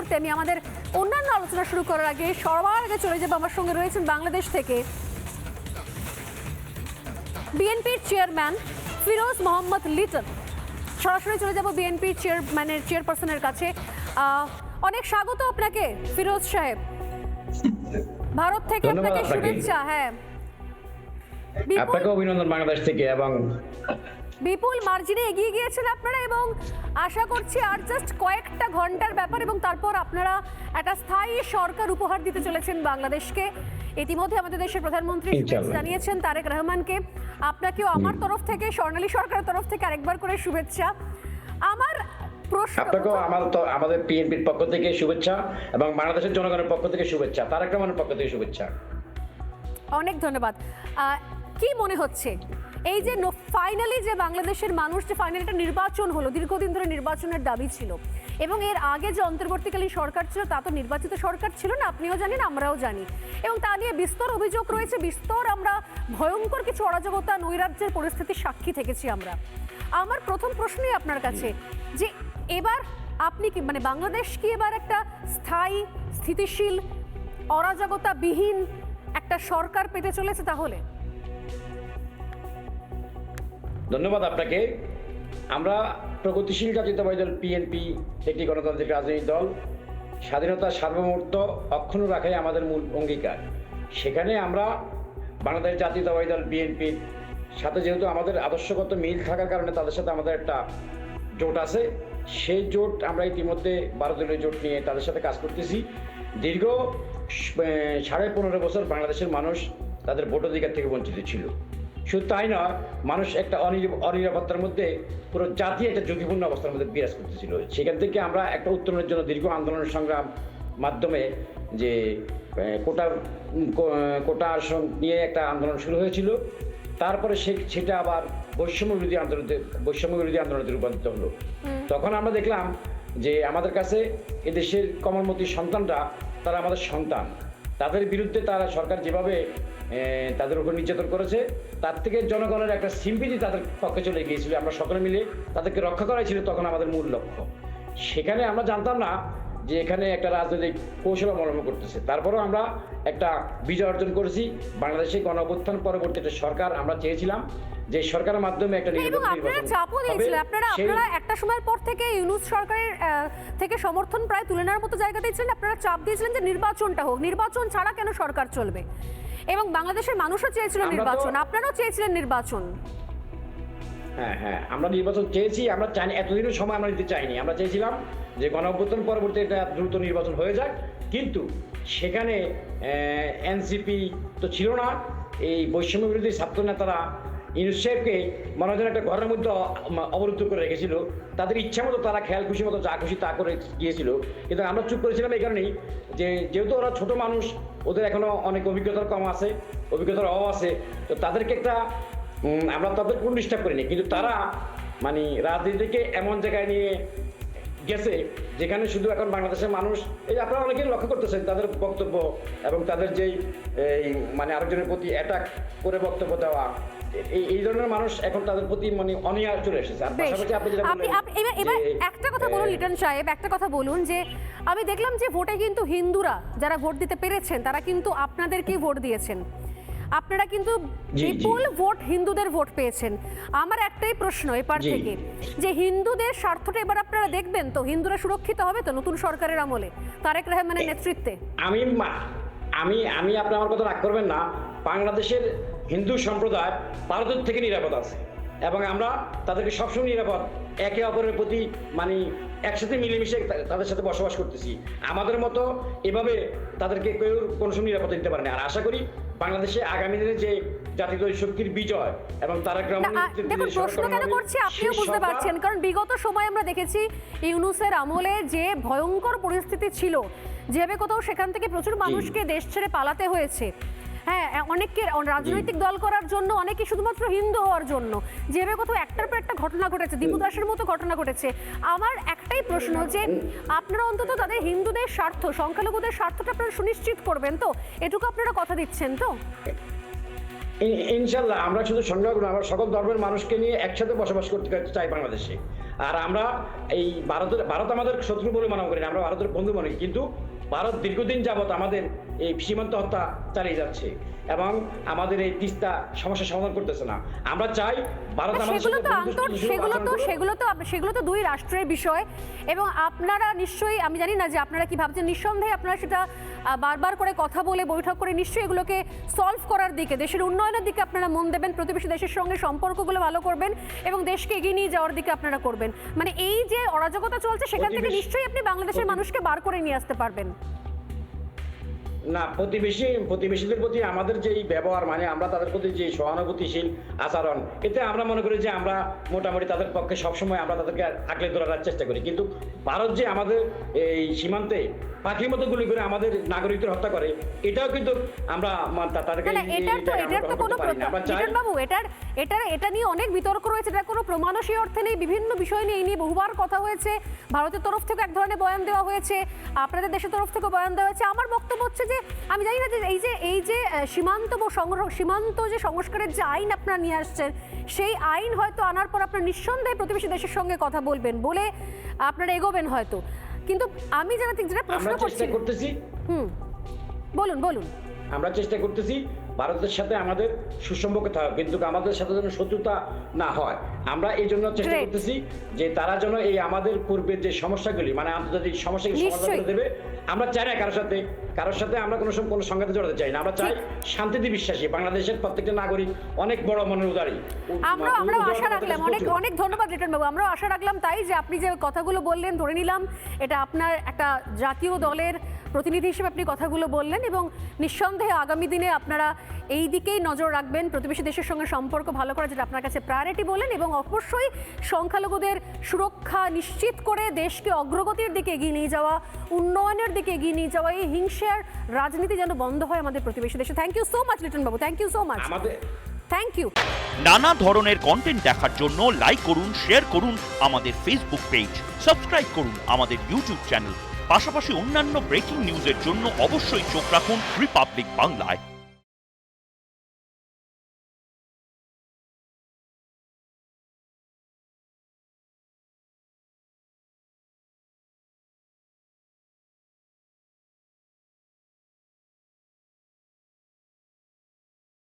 মুহূর্তে আমি আমাদের অন্যান্য আলোচনা শুরু করার আগে সবার আগে চলে যাবো, আমার সঙ্গে রয়েছেন বাংলাদেশ থেকে বিএনপির চেয়ারম্যান ফিরোজ মোহাম্মদ লিটন। সরাসরি চলে যাব বিএনপির চেয়ারপারসনের কাছে। অনেক স্বাগত আপনাকে ফিরোজ সাহেব, ভারত থেকে আপনাকে শুভেচ্ছা। হ্যাঁ, আপনাকে অভিনন্দন বাংলাদেশ থেকে। এবং বিপুল মার্জিনে এগিয়ে গিয়েছেন আপনারা এবং আশা করছি আর জাস্ট কয়েকটা ঘন্টার ব্যাপার এবং তারপর আপনারা একটা স্থায়ী সরকার উপহার দিতে চলেছেন বাংলাদেশকে। ইতিমধ্যে আমাদের দেশের প্রধানমন্ত্রী জানিয়েছেন তারেক রহমানকে। আপনাকেও আমার তরফ থেকে, স্বর্ণালী সরকারের তরফ থেকে আরেকবার করে শুভেচ্ছা। আমার প্রশ্ন, আপনাকেও আমাদের বিএনপির পক্ষ থেকে শুভেচ্ছা এবং বাংলাদেশের জনগণের পক্ষ থেকে শুভেচ্ছা, তারেক রহমানের পক্ষ থেকে শুভেচ্ছা। অনেক ধন্যবাদ। কি মনে হচ্ছে এই যে ফাইনালি যে বাংলাদেশের মানুষ যে ফাইনালি একটা নির্বাচন হলো, দীর্ঘদিন ধরে নির্বাচনের দাবি ছিল এবং এর আগে যে অন্তর্বর্তীকালীন সরকার ছিল তা তো নির্বাচিত সরকার ছিল না, আপনিও জানেন আমরাও জানি, এবং তা নিয়ে বিস্তর অভিযোগ রয়েছে, বিস্তর আমরা ভয়ঙ্কর কিছু অরাজকতা নৈরাজ্যের পরিস্থিতির সাক্ষী থেকেছি আমরা। আমার প্রথম প্রশ্নই আপনার কাছে যে এবার আপনি কি মানে বাংলাদেশ কি এবার একটা স্থায়ী স্থিতিশীল অরাজকতাবিহীন একটা সরকার পেতে চলেছে? তাহলে ধন্যবাদ আপনাকে। আমরা প্রগতিশীল জাতীয়তাবাদী দল বিএনপি একটি গণতান্ত্রিক রাজনৈতিক দল। স্বাধীনতার সার্বভৌমত্ব অক্ষুণ্ণ রাখাই আমাদের মূল অঙ্গীকার। সেখানে আমরা বাংলাদেশ জাতীয়তাবাদী দল বিএনপির সাথে যেহেতু আমাদের আদর্শগত মিল থাকার কারণে তাদের সাথে আমাদের একটা জোট আছে, সেই জোট আমরা ইতিমধ্যে 12 দলীয় জোট নিয়ে তাদের সাথে কাজ করতেছি। দীর্ঘ 15.5 বছর বাংলাদেশের মানুষ তাদের ভোটাধিকার থেকে বঞ্চিত ছিল। শুধু তাই নয়, মানুষ একটা অনিরাপত্তার মধ্যে, পুরো জাতি একটা ঝুঁকিপূর্ণ অবস্থার মধ্যে বিরাজ করতেছিল। সেখান থেকে আমরা একটা উত্তরণের জন্য দীর্ঘ আন্দোলন সংগ্রাম মাধ্যমে যে কোটা আসন নিয়ে একটা আন্দোলন শুরু হয়েছিল, তারপরে সেটা আবার বৈষম্য বিরোধী আন্দোলনে রূপান্তরিত হলো। তখন আমরা দেখলাম যে আমাদের কাছে এদেশের কমলমতি সন্তানরা, তারা আমাদের সন্তান, তাদের বিরুদ্ধে তারা সরকার যেভাবে তাদের উপর নির্যাতন করেছে, তার থেকে জনগণের একটা সিম্পিতি তাদের পক্ষে চলে গিয়েছিল। আমরা সকলে মিলে তাদেরকে রক্ষা করাই ছিল তখন আমাদের মূল লক্ষ্য। সেখানে আমরা জানতাম না যে এখানে একটা রাজনৈতিক কৌশল অবলম্বন করতেছে। তারপরেও আমরা একটা বিজয় অর্জন করেছি। বাংলাদেশে গণঅভ্যুত্থান পরবর্তী একটা সরকার আমরা চেয়েছিলাম, যে সরকারের মাধ্যমে একটা আপনারা একটা সময়ের পর থেকে ইউনূস সরকারের থেকে সমর্থন প্রায় তুলে নেওয়ার মতো জায়গাতেই ছিলেন। আপনারা চাপ দিয়েছিলেন যে নির্বাচনটা হোক, নির্বাচন ছাড়া কেন সরকার চলবে, এবং বাংলাদেশের মানুষও চেয়েছিলেন নির্বাচন, আপনারাও চেয়েছিলেন নির্বাচন। হ্যাঁ, আমরা নির্বাচন চেয়েছি। আমরা চাইনি, এতদিনের সময় আমরা দিতে চাইনি। আমরা চেয়েছিলাম যে গণঅভ্যুত্থান পরবর্তী একটা দ্রুত নির্বাচন হয়ে যাক, কিন্তু সেখানে এনসিপি তো ছিল না। এই বৈষম্য বিরোধী ছাত্র নেতারা ইউনূস সাহেবকে মনে হয় একটা ঘরের মধ্যে অবরুদ্ধ করে রেখেছিল। তাদের ইচ্ছা মতো তারা খেয়াল খুশি মতো যা খুশি তা করে গিয়েছিল। কিন্তু আমরা চুপ করেছিলাম এই কারণেই যে যেহেতু ওরা ছোট মানুষ, ওদের এখনো অনেক অভিজ্ঞতার কম আছে, অভিজ্ঞতার অভাব আছে, তো তাদেরকে একটা আমরা তাদের কোনো ডিস্টার্ব করিনি। কিন্তু তারা মানে রাজনীতিকে এমন জায়গায় নিয়ে গেছে যেখানে শুধু এখন বাংলাদেশের মানুষ, এই আপনারা অনেকেই লক্ষ্য করতেছেন তাদের বক্তব্য এবং তাদের যেই মানে আরেকজনের প্রতি অ্যাটাক করে বক্তব্য দেওয়া, এই ধরনের মানুষ এখন তাদের প্রতি মানে অনীহা চলে এসেছে। আর পাশাপাশি আপনি যেটা বললেন, এবার একটা কথা বলুন লিটন সাহেব, একটা কথা বলুন যে আমি দেখলাম যে ভোটে কিন্তু হিন্দুরা যারা ভোট দিতে পেরেছেন তারা কিন্তু আপনাদেরকেই ভোট দিয়েছেন, আপনারা কিন্তু বিপুল ভোট হিন্দুদের ভোট পেয়েছেন। আমার একটাই প্রশ্ন এপার থেকে, যে হিন্দুদের স্বার্থটা এবার আপনারা দেখবেন তো? হিন্দুরা সুরক্ষিত হবে তো নতুন সরকারের আমলে তারেক রহমানের নেতৃত্বে? আমি আপনি আমার কথা রাগ করবেন না, বাংলাদেশের হিন্দু সম্প্রদায় ভারতের থেকে নিরাপদ আছে এবং আমরা তাদেরকে সবসময় নিরাপদ, একে অপরের প্রতি মানে একসাথে মিলেমিশে তাদের সাথে বসবাস করতেছি। আমাদের মতো এভাবে তাদেরকে কেউ কোনো সময় নিরাপত্তা দিতে পারে না। আর আশা করি বাংলাদেশে আগামী দিনে যে জাতীয় শক্তির বিজয় এবং তারেক রহমানের প্রশ্ন কেন করছি আপনিও বুঝতে পারছেন, কারণ বিগত সময় আমরা দেখেছি ইউনূসের আমলে যে ভয়ঙ্কর পরিস্থিতি ছিল, যেভাবে কোথাও সেখান থেকে প্রচুর মানুষকে দেশ ছেড়ে পালাতে হয়েছে। হ্যাঁ, অনেককে রাজনৈতিক দল করার জন্য, অনেকে শুধুমাত্র হিন্দু হওয়ার জন্য, যেভাবে কোথাও একটার পর একটা ঘটনা ঘটেছে, দীপু দাসের মতো ঘটনা ঘটেছে। আমার একটাই প্রশ্ন যে আপনারা অন্তত তাদের হিন্দুদের স্বার্থ, সংখ্যালঘুদের স্বার্থটা আপনারা সুনিশ্চিত করবেন তো? এটুকু আপনারা কথা দিচ্ছেন তো? ইনশাল্লাহ আমরা শুধু সংখ্যালঘু না, আমরা সকল ধর্মের মানুষকে নিয়ে একসাথে বসবাস করতে চাই বাংলাদেশে। আর আমরা এই ভারত আমাদের শত্রু বলে মনে করি না, আমরা ভারতের বন্ধু মনে করি, কিন্তু ভারত দীর্ঘদিন যাবত আমাদের এই সীমান্ত হত্যা চালিয়ে যাচ্ছে এবং আমাদের এই তিস্তা সমস্যার সমাধান করতেছে না। আমরা চাই ভারত আমাদের সেগুলো তো দুই রাষ্ট্রের বিষয়, এবং আপনারা নিশ্চয়ই, আমি জানি না যে আপনারা কি ভাবছেন, নিঃসন্দেহে আপনারা সেটা বারবার করে কথা বলে বৈঠক করে নিশ্চয়ই এগুলোকে সলভ করার দিকে, দেশের উন্নয়নের দিকে আপনারা মন দেবেন, প্রতিবেশী দেশের সঙ্গে সম্পর্কগুলো ভালো করবেন এবং দেশকে এগিয়ে নিয়ে যাওয়ার দিকে আপনারা করবেন। মানে এই যে অরাজকতা চলছে সেখান থেকে নিশ্চয়ই আপনি বাংলাদেশের মানুষকে বার করে নিয়ে আসতে পারবেন। না, প্রতিবেশীদের প্রতি আমাদের যে ব্যবহার, মানে আমরা তাদের প্রতি যে সহানুভূতিশীল আচরণ, এতে আমরা মনে করি যে আমরা মোটামুটি তাদের পক্ষে সবসময় আমরা তাদেরকে আগলে ধরার চেষ্টা করি। কিন্তু ভারত যে আমাদের এই সীমান্তে পাখির মতো গুলি করে আমাদের নাগরিকদের হত্যা করে, এটাও কিন্তু আমরা তাদেরকে এটা নিয়ে অনেক বিতর্ক রয়েছে, এটা কোনো প্রমাণ সেই অর্থে নেই। বিভিন্ন বিষয় নিয়ে এই নিয়ে বহুবার কথা হয়েছে, ভারতের তরফ থেকে এক ধরনের বয়ান দেওয়া হয়েছে, আপনাদের দেশের তরফ থেকে বয়ান দেওয়া হয়েছে। আমার বক্তব্য হচ্ছে যে আমি জানি না যে এই যে সীমান্ত যে সংস্কারের যে আইন আপনারা নিয়ে আসছেন, সেই আইন হয়তো আনার পর আপনারা নিঃসন্দেহে প্রতিবেশী দেশের সঙ্গে কথা বলবেন বলে আপনারা এগোবেন হয়তো, কিন্তু আমি যেটা প্রশ্ন করছি, বলুন। আমরা চেষ্টা করতেছি ভারতের সাথে আমাদের সুসম্পর্ক থাকা, কিন্তু আমাদের সাথে যেন শত্রুতা না হয়। আমরা এই জন্য চেষ্টা করতেছি যে তারা যেন এই আমাদের পূর্বের যে সমস্যাগুলি, মানে আন্তর্জাতিক সমস্যাগুলি সমাধান করে দেবে। আমরা চাই না কারোর সাথে আমরা কোনো সংঘাতে জড়াতে চাই না। আমরা চাই শান্তিতে বিশ্বাসী বাংলাদেশের প্রত্যেকটা নাগরিক অনেক বড় মনের উদারী। আমরা আশা রাখলাম, অনেক ধন্যবাদ লিটন বাবু। আমরা আশা রাখলাম তাই যে আপনি যে কথাগুলো বললেন, ধরে নিলাম এটা আপনার একটা জাতীয় দলের প্রতিনিধি হিসেবে আপনি কথাগুলো বললেন, এবং নিঃসন্দেহে আগামী দিনে আপনারা এই দিকেই নজর রাখবেন, প্রতিবেশী দেশের সঙ্গে সম্পর্ক ভালো করা যেটা আপনার কাছে প্রায়োরিটি বলেন, এবং অবশ্যই সংখ্যালঘুদের সুরক্ষা নিশ্চিত করে দেশকে অগ্রগতির দিকে এগিয়ে নিয়ে যাওয়া, উন্নয়নের দিকে এগিয়ে নিয়ে যাওয়া, এই হিংসার রাজনীতি যেন বন্ধ হয় আমাদের প্রতিবেশী দেশে। Thank you so much Liton Babu, thank you so much. Thank you. নানা ধরনের কন্টেন্ট দেখার জন্য লাইক করুন, শেয়ার করুন আমাদের ফেসবুক পেজ, সাবস্ক্রাইব করুন আমাদের ইউটিউব চ্যানেল। পাশাপাশি অন্যান্য ব্রেকিং নিউজের জন্য অবশ্যই চোখ রাখুন রিপাবলিক বাংলায়।